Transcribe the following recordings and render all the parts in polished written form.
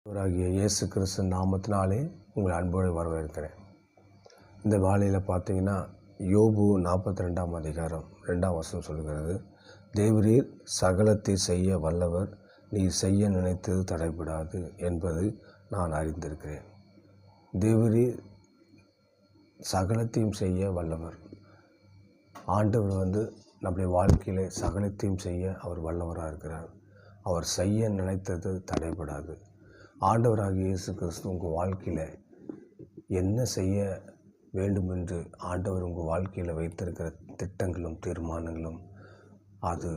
ஆண்டவராகிய இயேசு கிறிஸ்து நாமத்தினாலே உங்களை அன்போடு வரவேற்கிறேன். இந்த வேளையில் பார்த்தீங்கன்னா யோபு 42ஆம் அதிகாரம் 2ஆம் வசனம் சொல்கிறது, தேவரீர் சகலத்தை செய்ய வல்லவர், நீ செய்ய நினைத்தது தடைபடாது என்பது நான் அறிந்திருக்கிறேன். தேவரீர் சகலத்தையும் செய்ய வல்லவர். ஆண்டவர் நம்முடைய வாழ்க்கையில் சகலத்தையும் செய்ய அவர் வல்லவராக இருக்கிறார். அவர் செய்ய நினைத்தது தடைபடாது. ஆண்டவராகிய இயேசு கிறிஸ்து உங்கள் வாழ்க்கையில் என்ன செய்ய வேண்டும் என்று ஆண்டவர் உங்கள் வாழ்க்கையில் வைத்திருக்கிற திட்டங்களும் தீர்மானங்களும் அது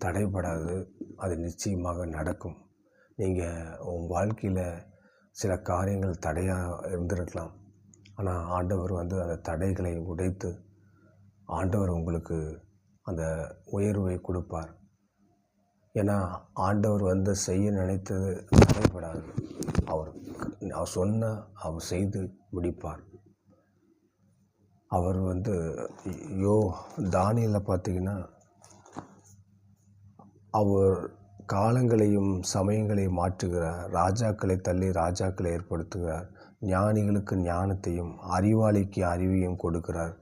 தடைபடாது. அது நிச்சயமாக நடக்கும். நீங்கள் உங்கள் வாழ்க்கையில் சில காரியங்கள் தடையாக இருந்திருக்கலாம். ஆனால் ஆண்டவர் அந்த தடைகளை உடைத்து ஆண்டவர் உங்களுக்கு அந்த உயர்வை கொடுப்பார். ஏன்னா ஆண்டவர் செய்ய நினைத்தது தடைபடாது. அவர் சொன்ன அவர் செய்து முடிப்பார். அவர் தானியேலில் பார்த்தீங்கன்னா, அவர் காலங்களையும் சமயங்களையும் மாற்றுகிறார். ராஜாக்களை தள்ளி ராஜாக்களை ஏற்படுத்துகிறார். ஞானிகளுக்கு ஞானத்தையும் அறிவாளிக்கு அறிவையும் கொடுக்கிறார்.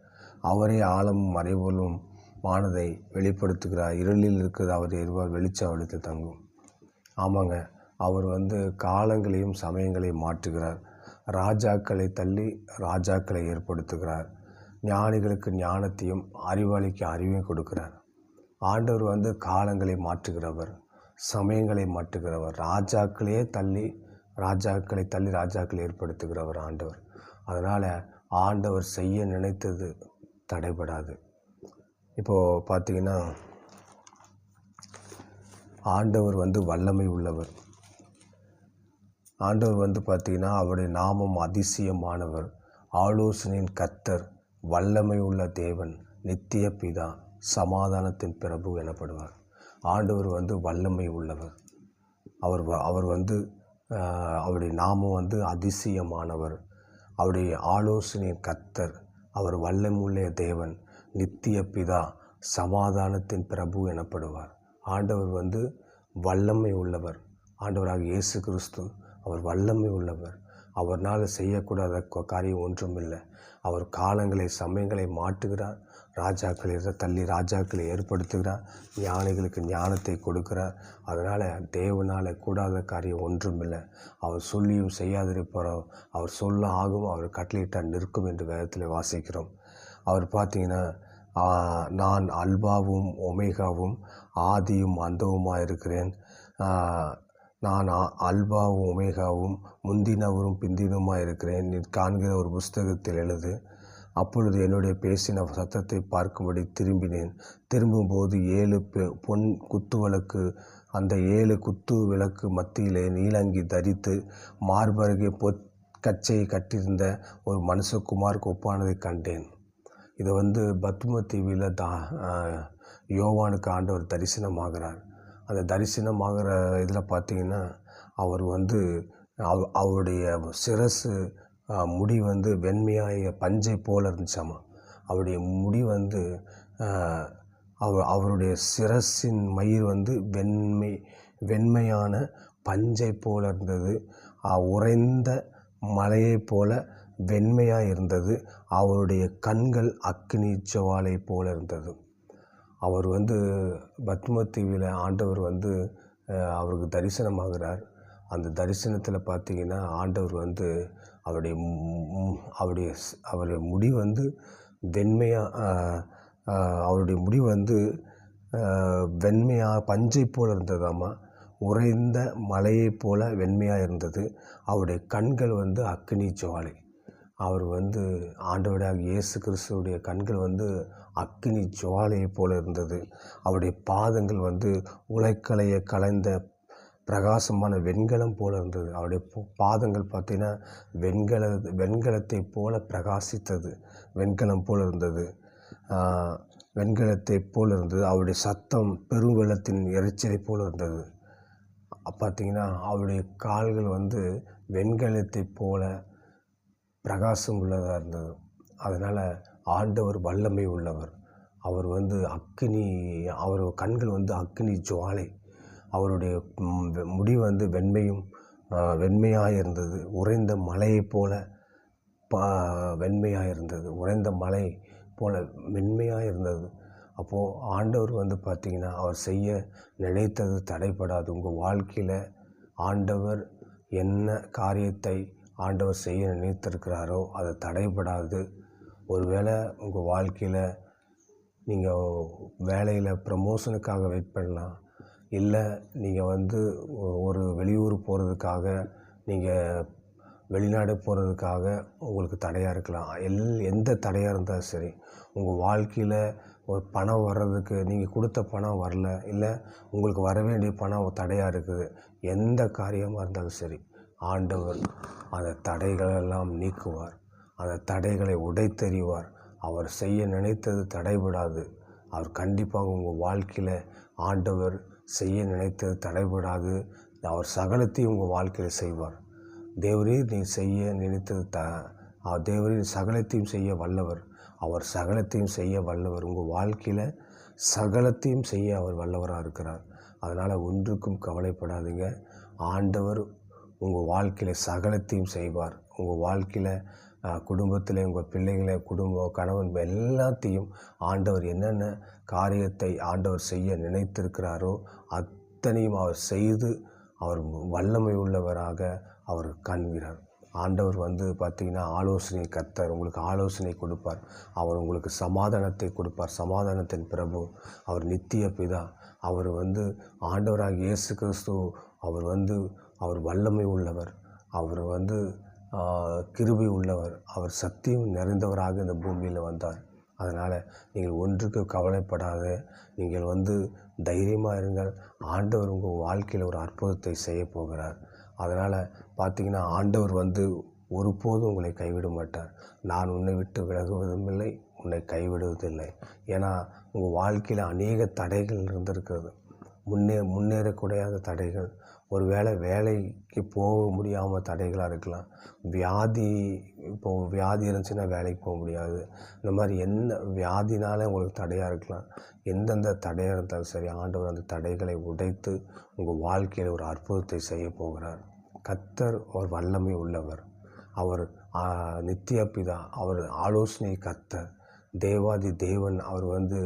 அவரே ஆழமும் மறைபொருளும் மானதை வெளிப்படுத்துகிறார். இருளில் இருக்கிறது அவர் எருவார், வெளிச்சம் அடித்து தங்கும். ஆமாங்க, அவர் காலங்களையும் சமயங்களையும் மாற்றுகிறார். ராஜாக்களை தள்ளி ராஜாக்களை ஏற்படுத்துகிறார். ஞானிகளுக்கு ஞானத்தையும் அறிவாளிக்கு அறிவையும் கொடுக்கிறார். ஆண்டவர் காலங்களை மாற்றுகிறவர், சமயங்களை மாற்றுகிறவர். ராஜாக்களை தள்ளி ராஜாக்களை ஏற்படுத்துகிறவர் ஆண்டவர். அதனால் ஆண்டவர் செய்ய நினைத்தது தடைபடாது. இப்போது பார்த்தீங்கன்னா, ஆண்டவர் வல்லமை உள்ளவர். ஆண்டவர் பார்த்தீங்கன்னா, அவருடைய நாமம் அதிசயமானவர், ஆலோசனையின் கர்த்தர், வல்லமை உள்ள தேவன், நித்திய பிதா, சமாதானத்தின் பிரபு எனப்படுவார். ஆண்டவர் வல்லமை உள்ளவர். அவர் அவருடைய நாமம் அதிசயமானவர், அவருடைய ஆலோசனையின் கர்த்தர், அவர் வல்லமை உள்ள தேவன், நித்திய பிதா, சமாதானத்தின் பிரபு எனப்படுவார். ஆண்டவர் வல்லமை உள்ளவர். ஆண்டவராக இயேசு கிறிஸ்து அவர் வல்லமை உள்ளவர். அவர்னால் செய்யக்கூடாத காரியம் ஒன்றுமில்லை. அவர் காலங்களை சமயங்களை மாற்றுகிறார். ராஜாக்களை தள்ளி ராஜாக்களை ஏற்படுத்துகிறார். ஞானிகளுக்கு ஞானத்தை கொடுக்கிறார். அதனால் தேவனால் கூடாத காரியம் ஒன்றுமில்லை. அவர் சொல்லியும் செய்யாதிருப்பாரோ, அவர் சொல்ல ஆகும், அவர் கட்டளையிட்டால் நிற்கும் என்று வேதத்தில் வாசிக்கிறோம். அவர் பார்த்தீங்கன்னா, நான் அல்பாவும் ஒமேகாவும் ஆதியும் அந்தவுமாக இருக்கிறேன். நான் அல்பாவும் ஒமேகாவும் முந்தினவரும் பிந்தினவுமாக இருக்கிறேன். நீ காண்கிற ஒரு புஸ்தகத்தில் எழுது. அப்பொழுது என்னுடைய பேசின சத்தத்தை பார்க்கும்படி திரும்பினேன். திரும்பும்போது 7 பொன் குத்துவிளக்கு, அந்த 7 குத்து விளக்கு மத்தியிலே நீலங்கி தரித்து மார்பருகே பொற்கச்சையை கட்டியிருந்த ஒரு மனுஷகுமாருக்கு ஒப்பானதை கண்டேன். இது பத்ம தீவில் யோவானுக்கு ஆண்டவர் தரிசனமாகிறார். அந்த தரிசனமாகிற இதில் பார்த்தீங்கன்னா, அவர் அவருடைய சிரசு முடி வெண்மையாய பஞ்சை போல் இருந்துச்சாமா. அவருடைய முடி அவருடைய சிரசின் மயிர் வெண்மையான பஞ்சை போல் இருந்தது. உறைந்த மலையை போல வெண்மையாக இருந்தது. அவருடைய கண்கள் அக்கினி ஜுவாலை போல இருந்தது. அவர் பத்ம தீவில் ஆண்டவர் அவருக்கு தரிசனமாகிறார். அந்த தரிசனத்தில் பார்த்தீங்கன்னா, ஆண்டவர் அவருடைய முடி வெண்மையாக, அவருடைய முடி வெண்மையாக பஞ்சை போல் இருந்ததாம்மா. உறைந்த மலையை போல வெண்மையாக இருந்தது. அவருடைய கண்கள் அக்கினி ஜுவாலை. அவர் ஆண்டவராக இயேசு கிறிஸ்துவுடைய கண்கள் அக்கினி ஜுவாலையை போல இருந்தது. அவருடைய பாதங்கள் உலைக்கலையை கலைந்த பிரகாசமான வெண்கலம் போல இருந்தது. அவருடைய பாதங்கள் பார்த்தீங்கன்னா வெண்கலத்தை போல பிரகாசித்தது. வெண்கலம் போல இருந்தது. வெண்கலத்தை போல இருந்தது. அவருடைய சத்தம் பெருவெள்ளத்தின் இரைச்சலை போல இருந்தது. பார்த்தீங்கன்னா, அவருடைய கால்கள் வெண்கலத்தை போல பிரகாசம் உள்ளதாக இருந்தது. அதனால் ஆண்டவர் வல்லமை உள்ளவர். அவர் அக்கினி, அவர் கண்கள் அக்கினி ஜுவாலை. அவருடைய முடி வெண்மையும் வெண்மையாக இருந்தது. உறைந்த மலையைப் போல வெண்மையாக இருந்தது. உறைந்த மலை போல வெண்மையாக இருந்தது. அப்போது ஆண்டவர் வந்து பார்த்திங்கன்னா, அவர் செய்ய நினைத்தது தடைபடாது. உங்கள் வாழ்க்கையில் ஆண்டவர் என்ன காரியத்தை ஆண்டவர் செய்ய நினைத்திருக்கிறாரோ அது தடைபடாது. ஒருவேளை உங்கள் வாழ்க்கையில் நீங்கள் வேலையில் ப்ரமோஷனுக்காக வெயிட் பண்ணலாம், இல்லை நீங்கள் வந்து ஒரு வெளியூர் போகிறதுக்காக, நீங்கள் வெளிநாடு போகிறதுக்காக உங்களுக்கு தடையாக இருக்கலாம். எந்த தடையாக இருந்தாலும் சரி, உங்கள் வாழ்க்கையில் ஒரு பணம் வர்றதுக்கு நீங்கள் கொடுத்த பணம் வரல, இல்லை உங்களுக்கு வர வேண்டிய பணம் தடையாக இருக்குது, எந்த காரியமாக இருந்தாலும் சரி, ஆண்டவர் அந்த தடைகளெல்லாம் நீக்குவார். அந்த தடைகளை உடைத்தெறிவார். அவர் செய்ய நினைத்தது தடைபடாது. அவர் கண்டிப்பாக உங்கள் வாழ்க்கையில் ஆண்டவர் செய்ய நினைத்தது தடைபடாது. அவர் சகலத்தையும் உங்கள் வாழ்க்கையில் செய்வார். தேவரீர் நீ செய்ய நினைத்தது தேவரீர் சகலத்தையும் செய்ய வல்லவர். அவர் சகலத்தையும் செய்ய வல்லவர். உங்கள் வாழ்க்கையில் சகலத்தையும் செய்ய அவர் வல்லவராக இருக்கிறார். அதனால் ஒன்றுக்கும் கவலைப்படாதீங்க. ஆண்டவர் உங்கள் வாழ்க்கையில் சகலத்தையும் செய்வார். உங்கள் வாழ்க்கையில் குடும்பத்தில் உங்கள் பிள்ளைகளை, கணவன் எல்லாத்தையும் ஆண்டவர் என்னென்ன காரியத்தை ஆண்டவர் செய்ய நினைத்திருக்கிறாரோ அத்தனையும் அவர் செய்து அவர் வல்லமை உள்ளவராக அவர் காண்கிறார். ஆண்டவர் வந்து பார்த்திங்கன்னா ஆலோசனை கர்த்தர். உங்களுக்கு ஆலோசனை கொடுப்பார். அவர் உங்களுக்கு சமாதானத்தை கொடுப்பார். சமாதானத்தின் பிரபு. அவர் நித்திய பிதா. அவர் வந்து ஆண்டவராக இயேசு கிறிஸ்து. அவர் வல்லமை உள்ளவர். அவர் வந்து கிருபை உள்ளவர். அவர் சத்தியம் நிறைந்தவராக இந்த பூமியில் வந்தார். அதனால் நீங்கள் ஒன்றுக்கு கவலைப்படாத, நீங்கள் வந்து தைரியமாக இருங்கள். ஆண்டவர் உங்கள் வாழ்க்கையில் ஒரு அற்புதத்தை செய்ய போகிறார். அதனால் பார்த்திங்கன்னா ஆண்டவர் வந்து ஒருபோதும் உங்களை கைவிட மாட்டார். நான் உன்னை விட்டு விலகுவதும் இல்லை, உன்னை கைவிடுவதில்லை. ஏன்னா உங்கள் வாழ்க்கையில் அநேக தடைகள் இருந்திருக்கிறது. முன்னேறக்கூடாத தடைகள். ஒரு வேலைக்கு போக முடியாமல் தடைகளாக இருக்கலாம். வியாதி இருந்துச்சுன்னா வேலைக்கு போக முடியாது. இந்த மாதிரி என்ன வியாதினால உங்களுக்கு தடையாக இருக்கலாம். எந்தெந்த தடையாக இருந்தாலும் சரி, ஆண்டவர் அந்த தடைகளை உடைத்து உங்கள் வாழ்க்கையில் ஒரு அற்புதத்தை செய்ய போகிறார். கர்த்தர் ஒரு வல்லமை உள்ளவர். அவர் நித்திய பிதா. அவர் ஆலோசனை கர்த்தர், தேவாதி தேவன். அவர் வந்து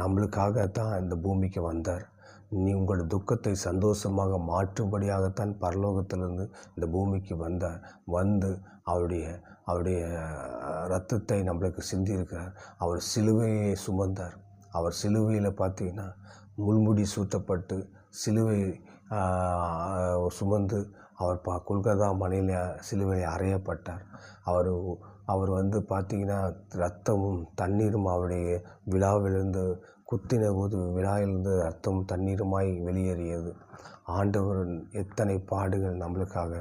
நம்மளுக்காகத்தான் இந்த பூமிக்கு வந்தார். உங்களோட துக்கத்தை சந்தோஷமாக மாற்றும்படியாகத்தான் பரலோகத்திலிருந்து இந்த பூமிக்கு வந்தார். அவருடைய இரத்தத்தை நம்மளுக்கு சிந்தியிருக்கிறார். அவர் சிலுவையை சுமந்தார். அவர் சிலுவையில் பார்த்திங்கன்னா முள்முடி சூட்டப்பட்டு சிலுவை சுமந்து அவர் கொல்கத்தா மலையில் சிலுவையில் அறையப்பட்டார். அவர் வந்து பார்த்திங்கன்னா இரத்தமும் தண்ணீரும் அவருடைய விழாவிலிருந்து குத்தின போது விழாவிலிருந்து இரத்தமும் தண்ணீருமாய் வெளியேறியது. ஆண்டவர் எத்தனை பாடுகள் நம்மளுக்காக.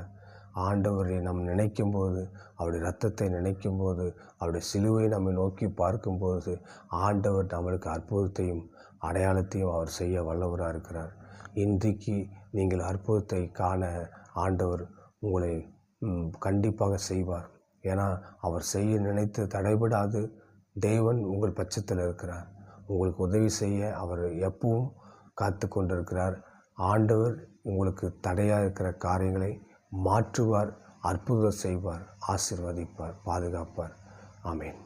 ஆண்டவரை நம்ம நினைக்கும்போது, அவருடைய இரத்தத்தை நினைக்கும்போது, அவருடைய சிலுவை நம்மை நோக்கி பார்க்கும்போது, ஆண்டவர் நம்மளுக்கு அற்புதத்தையும் அடையாளத்தையும் அவர் செய்ய வல்லவராக இருக்கிறார். இன்றைக்கு நீங்கள் அற்புதத்தை காண ஆண்டவர் உங்களை கண்டிப்பாக செய்வார். ஏன்னா அவர் செய்ய நினைத்து தடைபடாது. தேவன் உங்கள் பட்சத்தில் இருக்கிறார். உங்களுக்கு உதவி செய்ய அவர் எப்பவும் காத்து கொண்டிருக்கிறார். ஆண்டவர் உங்களுக்கு தடையாக இருக்கிற காரியங்களை மாற்றுவார், அற்புதம் செய்வார், ஆசீர்வதிப்பார், பாதுகாப்பார். ஆமென்.